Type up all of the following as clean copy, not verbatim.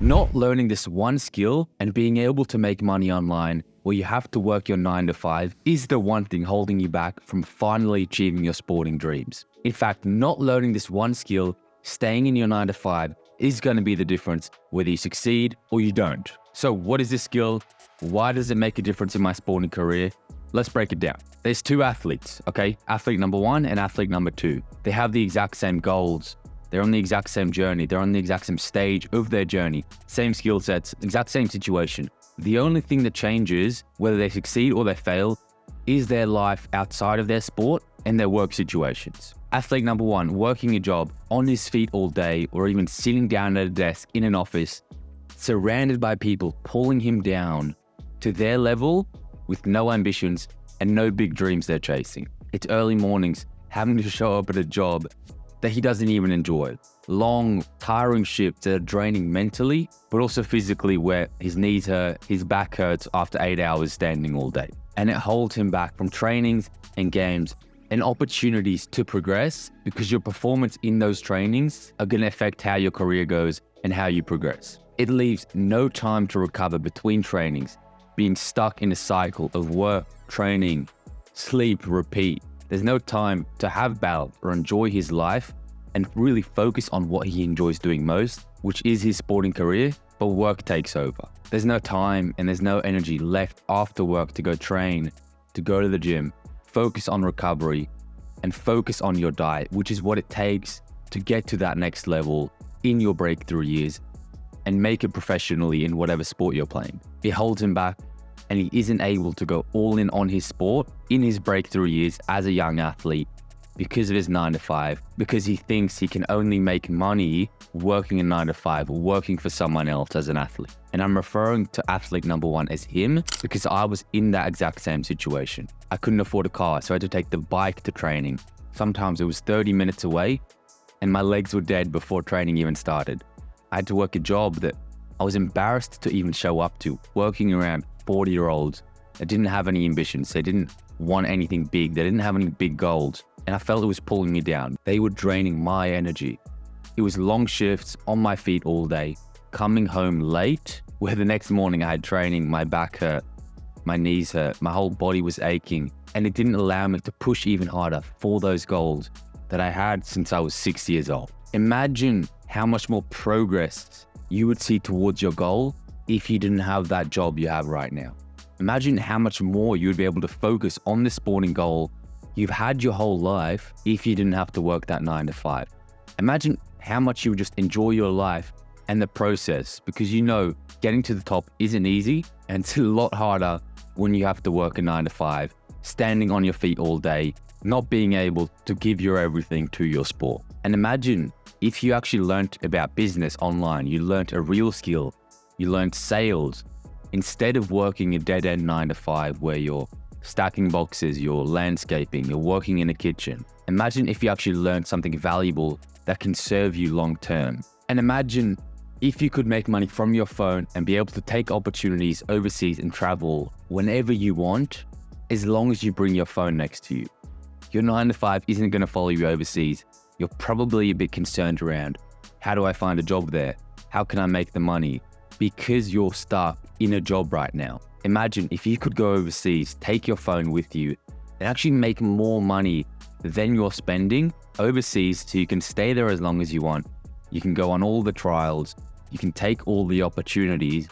Not learning this one skill and being able to make money online where you have to work your 9 to 5 is the one thing holding you back from finally achieving your sporting dreams. In fact, not learning this one skill, staying in your 9 to 5 is going to be the difference whether you succeed or you don't. So what is this skill? Why does it make a difference in my sporting career? Let's break it down. There's two athletes, okay? Athlete number 1 and athlete number 2. They have the exact same goals. They're on the exact same journey. They're on the exact same stage of their journey. Same skill sets, exact same situation. The only thing that changes, whether they succeed or they fail, is their life outside of their sport and their work situations. Athlete number 1, working a job on his feet all day or even sitting down at a desk in an office, surrounded by people pulling him down to their level with no ambitions and no big dreams they're chasing. It's early mornings, having to show up at a job that he doesn't even enjoy. Long, tiring shifts that are draining mentally, but also physically, where his knees hurt, his back hurts after 8 hours standing all day. And it holds him back from trainings and games and opportunities to progress, because your performance in those trainings are going to affect how your career goes and how you progress. It leaves no time to recover between trainings, being stuck in a cycle of work, training, sleep, repeat. There's no time to have balance or enjoy his life and really focus on what he enjoys doing most, which is his sporting career, but work takes over. There's no time and there's no energy left after work to go train, to go to the gym, focus on recovery, and focus on your diet, which is what it takes to get to that next level in your breakthrough years and make it professionally in whatever sport you're playing. It holds him back, and he isn't able to go all in on his sport in his breakthrough years as a young athlete because of his 9 to 5, because he thinks he can only make money working a 9 to 5 or working for someone else as an athlete. And I'm referring to athlete number 1 as him because I was in that exact same situation. I couldn't afford a car, so I had to take the bike to training. Sometimes it was 30 minutes away and my legs were dead before training even started. I had to work a job that I was embarrassed to even show up to, working around 40-year-olds that didn't have any ambitions. They didn't want anything big. They didn't have any big goals. And I felt it was pulling me down. They were draining my energy. It was long shifts on my feet all day, coming home late, where the next morning I had training, my back hurt, my knees hurt, my whole body was aching. And it didn't allow me to push even harder for those goals that I had since I was 6 years old. Imagine how much more progress you would see towards your goal if you didn't have that job you have right now. Imagine how much more you would be able to focus on the sporting goal you've had your whole life if you didn't have to work that 9 to 5. Imagine how much you would just enjoy your life and the process, because you know getting to the top isn't easy and it's a lot harder when you have to work a 9 to 5, standing on your feet all day, not being able to give your everything to your sport. And imagine if you actually learned about business online, you learned a real skill, you learned sales, instead of working a dead-end 9 to 5 where you're stacking boxes, you're landscaping, you're working in a kitchen. Imagine if you actually learned something valuable that can serve you long term. And imagine if you could make money from your phone and be able to take opportunities overseas and travel whenever you want, as long as you bring your phone next to you. Your 9 to 5 isn't going to follow you overseas. You're probably a bit concerned around, how do I find a job there? How can I make the money? Because you're stuck in a job right now. Imagine if you could go overseas, take your phone with you, and actually make more money than you're spending overseas, so you can stay there as long as you want. You can go on all the trials. You can take all the opportunities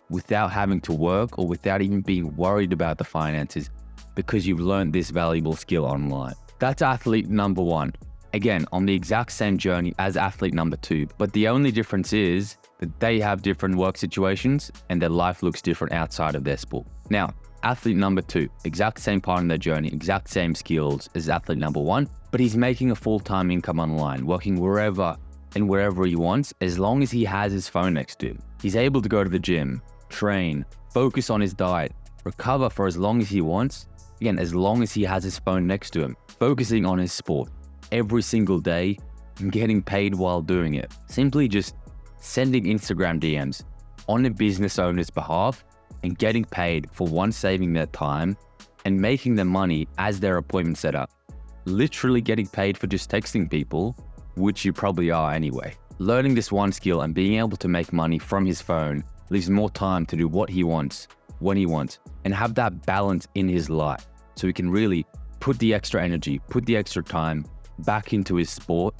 without having to work or without even being worried about the finances, because you've learned this valuable skill online. That's athlete number 1. Again, on the exact same journey as athlete number 2, but the only difference is that they have different work situations and their life looks different outside of their sport. Now, athlete number 2, exact same part in their journey, exact same skills as athlete number 1, but he's making a full-time income online, working wherever and wherever he wants, as long as he has his phone next to him. He's able to go to the gym, train, focus on his diet, recover for as long as he wants, again, as long as he has his phone next to him, focusing on his sport every single day and getting paid while doing it. Simply just sending Instagram DMs on a business owner's behalf and getting paid for one, saving their time and making them money as their appointment set up. Literally getting paid for just texting people, which you probably are anyway. Learning this one skill and being able to make money from his phone leaves more time to do what he wants, when he wants, and have that balance in his life. So he can really put the extra energy, put the extra time back into his sport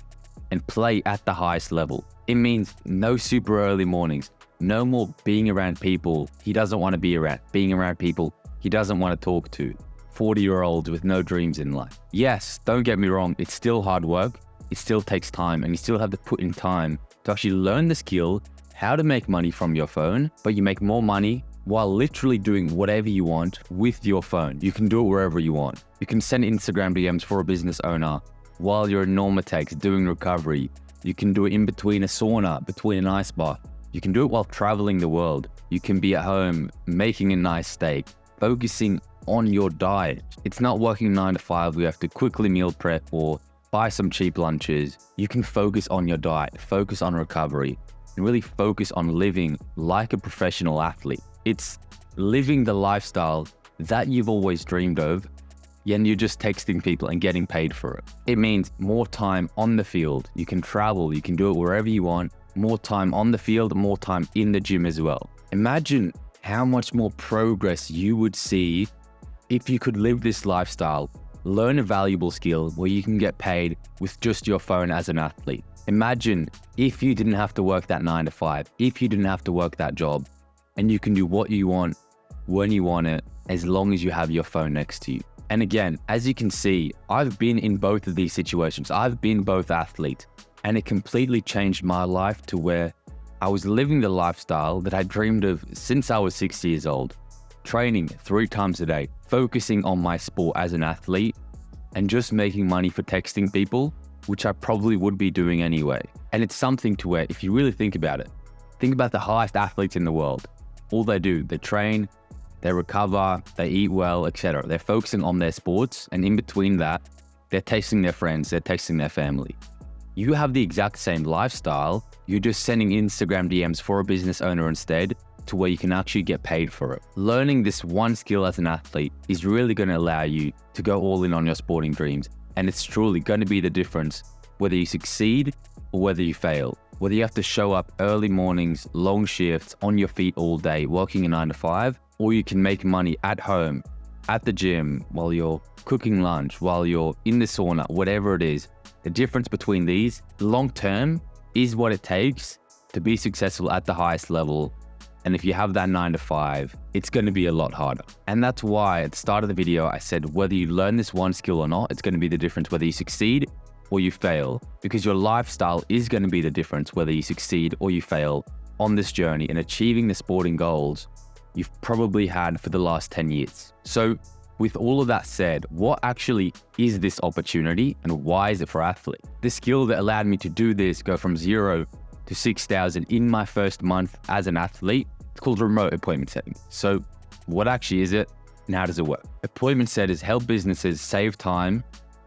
and play at the highest level. It means no super early mornings, no more being around people he doesn't want to be around, being around people he doesn't want to talk to, 40-year-olds with no dreams in life. Yes, don't get me wrong, it's still hard work, it still takes time, and you still have to put in time to actually learn the skill, how to make money from your phone, but you make more money while literally doing whatever you want with your phone. You can do it wherever you want. You can send Instagram DMs for a business owner while you're in Normatex doing recovery. You can do it in between a sauna, between an ice bath. You can do it while traveling the world. You can be at home making a nice steak, focusing on your diet. It's not working 9 to 5. We have to quickly meal prep or buy some cheap lunches. You can focus on your diet, focus on recovery, and really focus on living like a professional athlete. It's living the lifestyle that you've always dreamed of, and you're just texting people and getting paid for it. It means more time on the field. You can travel, you can do it wherever you want. More time on the field, more time in the gym as well. Imagine how much more progress you would see if you could live this lifestyle, learn a valuable skill where you can get paid with just your phone as an athlete. Imagine if you didn't have to work that 9 to 5, if you didn't have to work that job, and you can do what you want, when you want it, as long as you have your phone next to you. And again, as you can see, I've been in both of these situations. I've been both athletes, and it completely changed my life to where I was living the lifestyle that I dreamed of since I was 6 years old. Training 3 times a day, focusing on my sport as an athlete, and just making money for texting people, which I probably would be doing anyway. And it's something to where, if you really think about it, think about the highest athletes in the world. All they do, they train, they recover, they eat well, etc. They're focusing on their sports, and in between that, they're texting their friends, they're texting their family. You have the exact same lifestyle, you're just sending Instagram DMs for a business owner instead, to where you can actually get paid for it. Learning this one skill as an athlete is really going to allow you to go all in on your sporting dreams. And it's truly going to be the difference whether you succeed or whether you fail. Whether you have to show up early mornings, long shifts, on your feet all day, working a 9 to 5, or you can make money at home, at the gym, while you're cooking lunch, while you're in the sauna, whatever it is. The difference between these, long term, is what it takes to be successful at the highest level. And if you have that 9 to 5, it's going to be a lot harder. And that's why at the start of the video, I said, whether you learn this one skill or not, it's going to be the difference whether you succeed or you fail, because your lifestyle is going to be the difference whether you succeed or you fail on this journey in achieving the sporting goals you've probably had for the last 10 years. So with all of that said, what actually is this opportunity and why is it for athletes? The skill that allowed me to do this, go from 0 to 6,000 in my first month as an athlete, it's called remote appointment setting. So what actually is it and how does it work? Appointment setters help businesses save time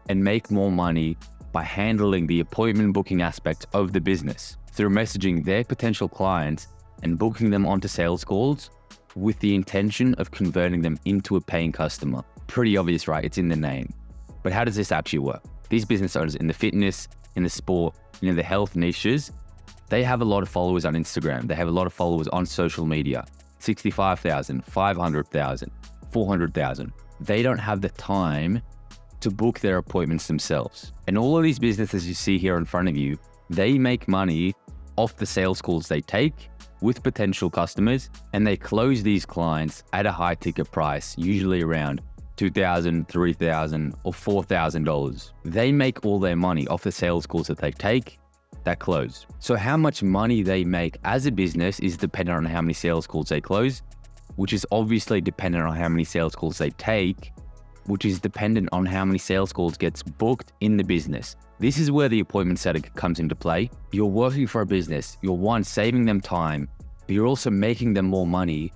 and make more money by handling the appointment booking aspect of the business through messaging their potential clients and booking them onto sales calls with the intention of converting them into a paying customer. Pretty obvious, right? It's in the name. But how does this actually work? These business owners in the fitness, in the sport, in the health niches, they have a lot of followers on Instagram. They have a lot of followers on social media, 65,000, 500,000, 400,000. They don't have the time to book their appointments themselves. And all of these businesses you see here in front of you, they make money off the sales calls they take with potential customers, and they close these clients at a high ticket price, usually around $2,000, $3,000, or $4,000. They make all their money off the sales calls that they take, that close. So how much money they make as a business is dependent on how many sales calls they close, which is obviously dependent on how many sales calls they take, which is dependent on how many sales calls gets booked in the business. This is where the appointment setter comes into play. You're working for a business, you're one, saving them time, but you're also making them more money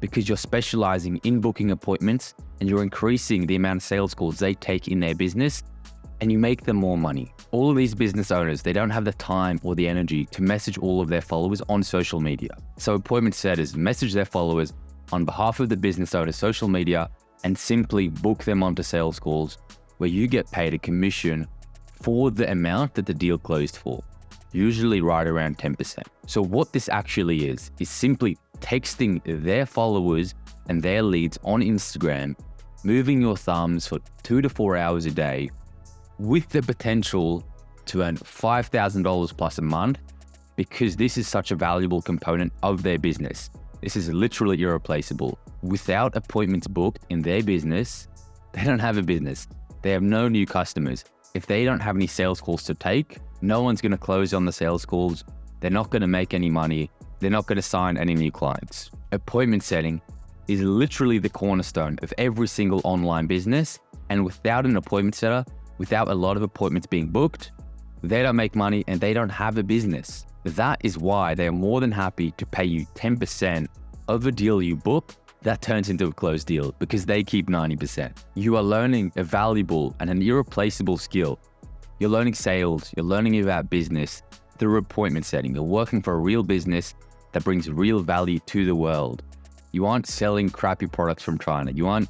because you're specializing in booking appointments and you're increasing the amount of sales calls they take in their business, and you make them more money. All of these business owners, they don't have the time or the energy to message all of their followers on social media. So appointment setters message their followers on behalf of the business owner's social media and simply book them onto sales calls where you get paid a commission for the amount that the deal closed for. usually right around 10%. So what this actually is simply texting their followers and their leads on Instagram, moving your thumbs for 2 to 4 hours a day with the potential to earn $5,000 plus a month, because this is such a valuable component of their business. This is literally irreplaceable. Without appointments booked in their business, they don't have a business. They have no new customers. If they don't have any sales calls to take, no one's going to close on the sales calls. They're not going to make any money. They're not going to sign any new clients. Appointment setting is literally the cornerstone of every single online business. And without an appointment setter, without a lot of appointments being booked, they don't make money and they don't have a business. That is why they are more than happy to pay you 10% of a deal you book that turns into a closed deal, because they keep 90%. You are learning a valuable and an irreplaceable skill. You're learning sales, you're learning about business through appointment setting. You're working for a real business that brings real value to the world. You aren't selling crappy products from China. You aren't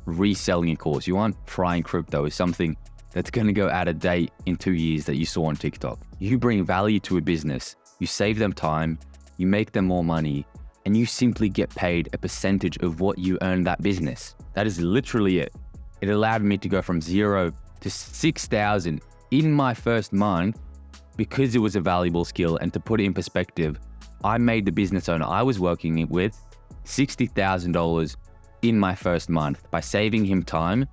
reselling a course. You aren't trying crypto as something that's going to go out of date in 2 years that you saw on TikTok. You bring value to a business. You save them time, you make them more money, and you simply get paid a percentage of what you earn that business. That is literally it. It allowed me to go from 0 to 6,000 in my first month because it was a valuable skill. And to put it in perspective, I made the business owner I was working with $60,000 in my first month by saving him time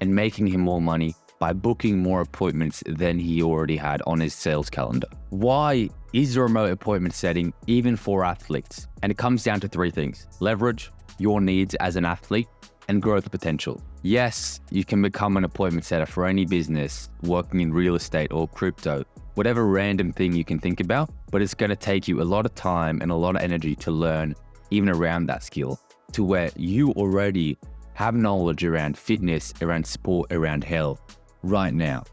and making him more money by booking more appointments than he already had on his sales calendar. Why is remote appointment setting even for athletes? And it comes down to 3 things: leverage, your needs as an athlete, and growth potential. Yes, you can become an appointment setter for any business, working in real estate or crypto, whatever random thing you can think about, but it's going to take you a lot of time and a lot of energy to learn even around that skill, to where you already have knowledge around fitness, around sport, around health right now,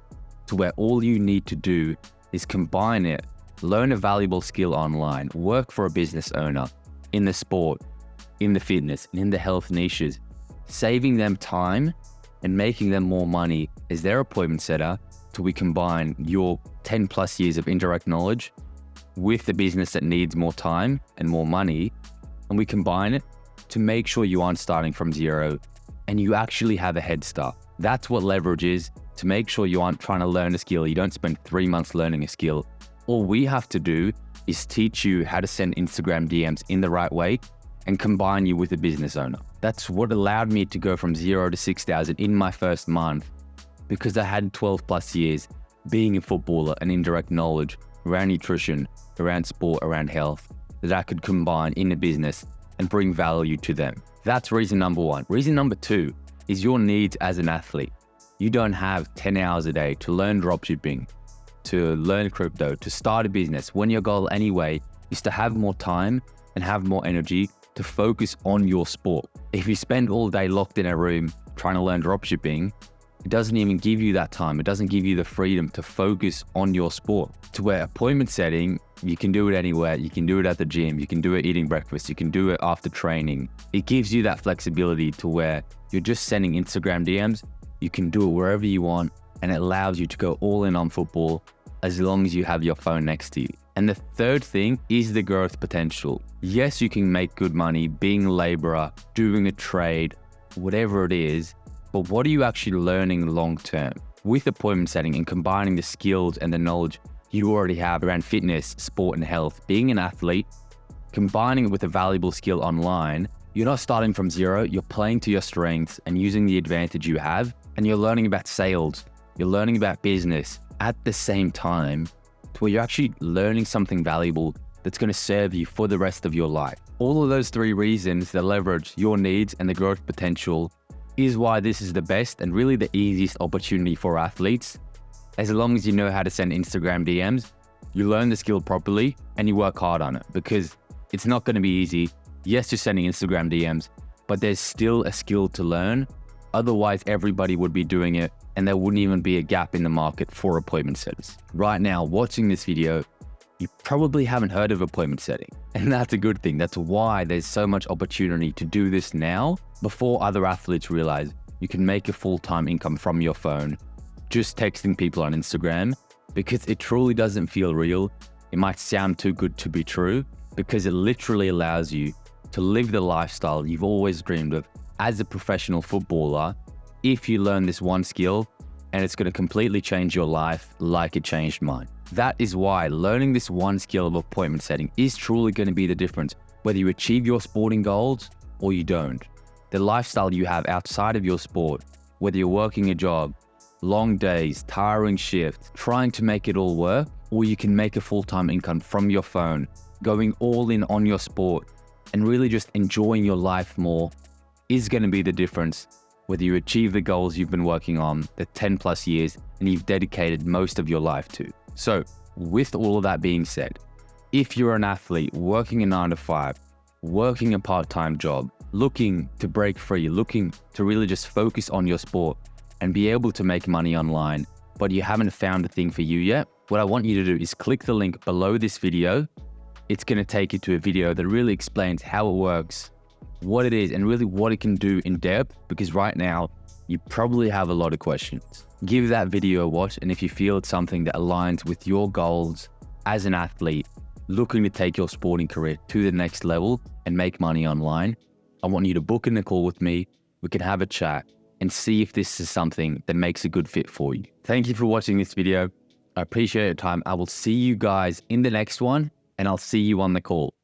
to where all you need to do is combine it, learn a valuable skill online, work for a business owner in the sport, in the fitness, and in the health niches, saving them time and making them more money as their appointment setter, till we combine your 10 plus years of indirect knowledge with the business that needs more time and more money, and we combine it to make sure you aren't starting from 0 and you actually have a head start. That's what leverage is, to make sure you aren't trying to learn a skill. You don't spend 3 months learning a skill. All we have to do is teach you how to send Instagram DMs in the right way and combine you with a business owner. That's what allowed me to go from 0 to 6,000 in my first month, because I had 12 plus years being a footballer and indirect knowledge around nutrition, around sport, around health, that I could combine in a business and bring value to them. That's reason number 1. Reason number 2 is your needs as an athlete. You don't have 10 hours a day to learn dropshipping, to learn crypto, to start a business, when your goal anyway is to have more time and have more energy to focus on your sport. If you spend all day locked in a room trying to learn dropshipping, it doesn't even give you that time. It doesn't give you the freedom to focus on your sport. To where appointment setting, you can do it anywhere. You can do it at the gym. You can do it eating breakfast. You can do it after training. It gives you that flexibility to where you're just sending Instagram DMs. You can do it wherever you want, and it allows you to go all in on football as long as you have your phone next to you. And the third thing is the growth potential. Yes, you can make good money being a laborer, doing a trade, whatever it is, but what are you actually learning long term? With appointment setting and combining the skills and the knowledge you already have around fitness, sport, and health, being an athlete, combining it with a valuable skill online, you're not starting from 0, you're playing to your strengths and using the advantage you have, and you're learning about sales, you're learning about business at the same time, to where you're actually learning something valuable that's going to serve you for the rest of your life. All of those 3 reasons that leverage your needs and the growth potential is why this is the best and really the easiest opportunity for athletes. As long as you know how to send Instagram DMs, you learn the skill properly and you work hard on it, because it's not going to be easy. Yes, you're sending Instagram DMs, but there's still a skill to learn. Otherwise, everybody would be doing it and there wouldn't even be a gap in the market for appointment setters. Right now, watching this video, you probably haven't heard of appointment setting, and that's a good thing. That's why there's so much opportunity to do this now before other athletes realize you can make a full-time income from your phone just texting people on Instagram, because it truly doesn't feel real. it might sound too good to be true because it literally allows you to live the lifestyle you've always dreamed of as a professional footballer if you learn this one skill, and it's going to completely change your life like it changed mine. That is why learning this one skill of appointment setting is truly going to be the difference, whether you achieve your sporting goals or you don't. The lifestyle you have outside of your sport, whether you're working a job, long days, tiring shifts, trying to make it all work, or you can make a full-time income from your phone, going all in on your sport, and really just enjoying your life more is going to be the difference, whether you achieve the goals you've been working on the 10 plus years and you've dedicated most of your life to. So with all of that being said, if you're an athlete working a 9 to 5, working a part-time job, looking to break free, looking to really just focus on your sport and be able to make money online, but you haven't found a thing for you yet, what I want you to do is click the link below this video. It's going to take you to a video that really explains how it works, what it is, and really what it can do in depth, because right now you probably have a lot of questions. Give that video a watch, and if you feel it's something that aligns with your goals as an athlete looking to take your sporting career to the next level and make money online, I want you to book in a call with me. We can have a chat and see if this is something that makes a good fit for you. Thank you for watching this video. I appreciate your time. I will see you guys in the next one, and I'll see you on the call.